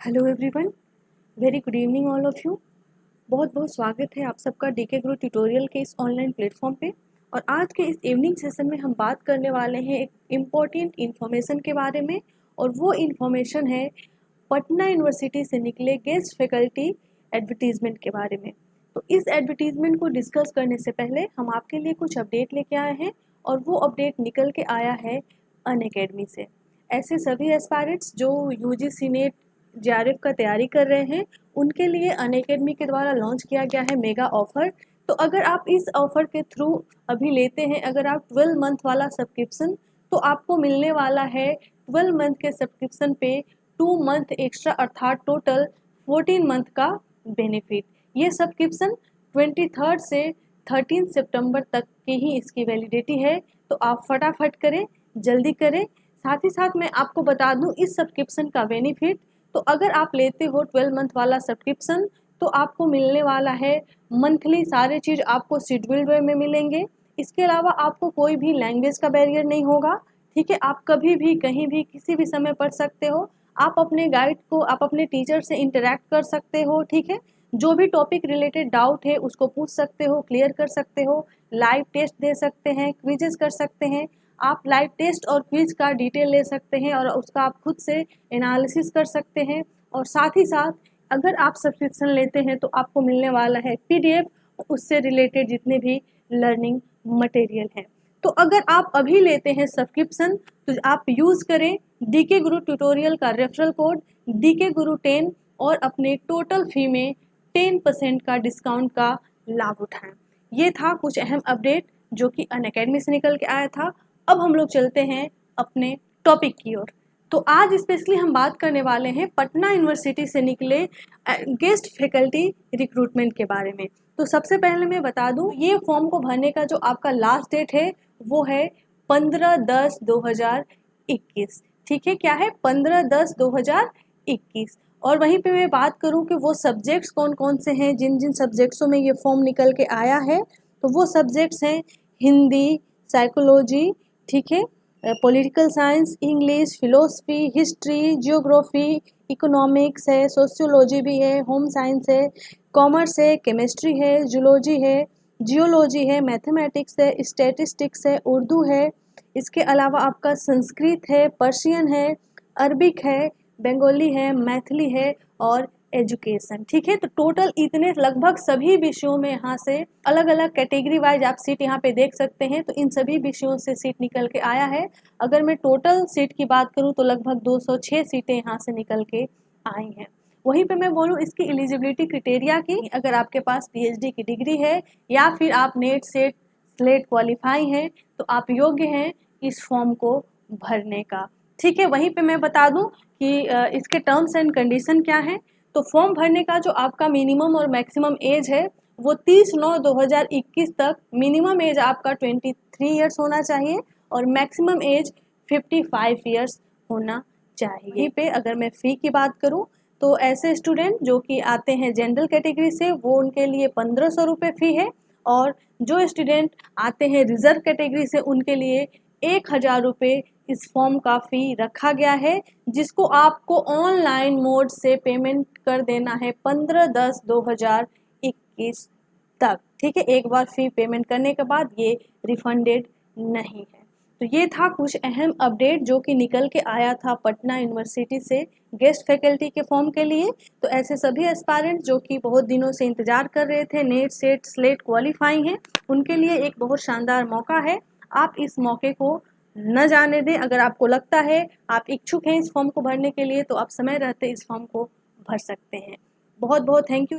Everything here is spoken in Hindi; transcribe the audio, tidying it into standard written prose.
Hello everyone, very good evening all of you. बहुत बहुत स्वागत है आप सबका डीके गुरु ट्यूटोरियल के इस ऑनलाइन प्लेटफॉर्म पे। और आज के इस इवनिंग सेशन में हम बात करने वाले हैं एक इम्पॉर्टेंट इन्फॉर्मेशन के बारे में। और वो इन्फॉर्मेशन है पटना यूनिवर्सिटी से निकले गेस्ट फैकल्टी एडवर्टीजमेंट के बारे में। तो इस एडवर्टीजमेंट को डिस्कस करने से पहले हम आपके लिए कुछ अपडेट लेके आए हैं, और वो अपडेट निकल के आया है अनअकैडमी से। ऐसे सभी एस्पायरेंट्स जो यूजीसी नेट जेआरएफ का तैयारी कर रहे हैं, उनके लिए अनअकैडमी के द्वारा लॉन्च किया गया है मेगा ऑफर। तो अगर आप इस ऑफर के थ्रू अभी लेते हैं, अगर आप 12 मंथ वाला सब्सक्रिप्शन, तो आपको मिलने वाला है 12 मंथ के सब्सक्रिप्शन पे 2 मंथ एक्स्ट्रा, अर्थात टोटल 14 मंथ का बेनिफिट। ये सब्सक्रिप्शन 23 से 13 सितंबर तक की ही इसकी वैलिडिटी है। तो आप फटाफट करें, जल्दी करें। साथ ही साथ मैं आपको बता दूं इस सब्सक्रिप्शन का बेनिफिट। तो अगर आप लेते हो 12 मंथ वाला सब्सक्रिप्शन, तो आपको मिलने वाला है मंथली सारे चीज़ आपको शेड्यूल्ड वे में मिलेंगे। इसके अलावा आपको कोई भी लैंग्वेज का बैरियर नहीं होगा। ठीक है, आप कभी भी कहीं भी किसी भी समय पढ़ सकते हो। आप अपने गाइड को, आप अपने टीचर से इंटरेक्ट कर सकते हो। ठीक है, जो भी टॉपिक रिलेटेड डाउट है उसको पूछ सकते हो, क्लियर कर सकते हो, लाइव टेस्ट दे सकते हैं, क्विजेस कर सकते हैं। आप लाइव टेस्ट और क्विज का डिटेल ले सकते हैं और उसका आप खुद से एनालिसिस कर सकते हैं। और साथ ही साथ अगर आप सब्सक्रिप्शन लेते हैं तो आपको मिलने वाला है पीडीएफ, उससे रिलेटेड जितने भी लर्निंग मटेरियल हैं। तो अगर आप अभी लेते हैं सब्सक्रिप्शन, तो आप यूज़ करें डीके गुरु ट्यूटोरियल का रेफरल कोड डीके गुरु 10 और अपने टोटल फी में 10% का डिस्काउंट का लाभ उठाएं। ये था कुछ अहम अपडेट जो कि अनअकैडमी से निकल के आया था। अब हम लोग चलते हैं अपने टॉपिक की ओर। तो आज स्पेशली हम बात करने वाले हैं पटना यूनिवर्सिटी से निकले गेस्ट फैकल्टी रिक्रूटमेंट के बारे में। तो सबसे पहले मैं बता दूं, ये फॉर्म को भरने का जो आपका लास्ट डेट है वो है 15/10/2021। ठीक है, क्या है? 15/10/2021। और वहीं पे मैं बात करूं कि वो सब्जेक्ट्स कौन कौन से हैं, जिन जिन सब्जेक्ट्सों में ये फॉर्म निकल के आया है, तो वो सब्जेक्ट्स हैं हिंदी, साइकोलॉजी, ठीक है, political science, English, philosophy, history, geography, economics है, सोशियोलॉजी भी है, होम साइंस है, कॉमर्स है, केमिस्ट्री है, जूलॉजी है, जियोलॉजी है, मैथमेटिक्स है, स्टैटिस्टिक्स है, उर्दू है। इसके अलावा आपका संस्कृत है, पर्शियन है, अरबिक है, बंगाली है, मैथिली है और एजुकेशन। ठीक है, तो टोटल इतने लगभग सभी विषयों में यहाँ से अलग अलग कैटेगरी वाइज आप सीट यहाँ पे देख सकते हैं। तो इन सभी विषयों से सीट निकल के आया है। अगर मैं टोटल सीट की बात करूँ तो लगभग 206 सीटें यहाँ से निकल के आई हैं। वहीं पे मैं बोलूँ इसकी एलिजिबिलिटी क्राइटेरिया की, अगर आपके पास पीएचडी की डिग्री है या फिर आप नेट सेट स्लेट क्वालिफाई हैं, तो आप योग्य हैं इस फॉर्म को भरने का। ठीक है, वहीं पे मैं बता दूं कि इसके टर्म्स एंड कंडीशन क्या है। तो फॉर्म भरने का जो आपका मिनिमम और मैक्सिमम एज है वो 30/9/2021 तक मिनिमम एज आपका 23 ईयर्स होना चाहिए और मैक्सिमम एज 55 ईयर्स होना चाहिए। यहीं पे अगर मैं फ़ी की बात करूं तो ऐसे स्टूडेंट जो कि आते हैं जनरल कैटेगरी से, वो उनके लिए 1500 रुपये फ़ी है। और जो स्टूडेंट आते हैं रिजर्व कैटेगरी से, उनके लिए 1000 रुपये इस फॉर्म का फ़ी रखा गया है, जिसको आपको ऑनलाइन मोड से पेमेंट कर देना है 15/10/2021 तक। ठीक है, एक बार फ़ी पेमेंट करने के बाद ये रिफंडेड नहीं है। तो ये था कुछ अहम अपडेट जो कि निकल के आया था पटना यूनिवर्सिटी से गेस्ट फैकल्टी के फॉर्म के लिए। तो ऐसे सभी एस्पायरेंट्स जो कि बहुत दिनों से इंतज़ार कर रहे थे, नेट सेट स्लेट क्वालिफाई हैं, उनके लिए एक बहुत शानदार मौका है। आप इस मौके को न जाने दें। अगर आपको लगता है, आप इच्छुक हैं इस फॉर्म को भरने के लिए, तो आप समय रहते इस फॉर्म को भर सकते हैं। बहुत बहुत थैंक यू।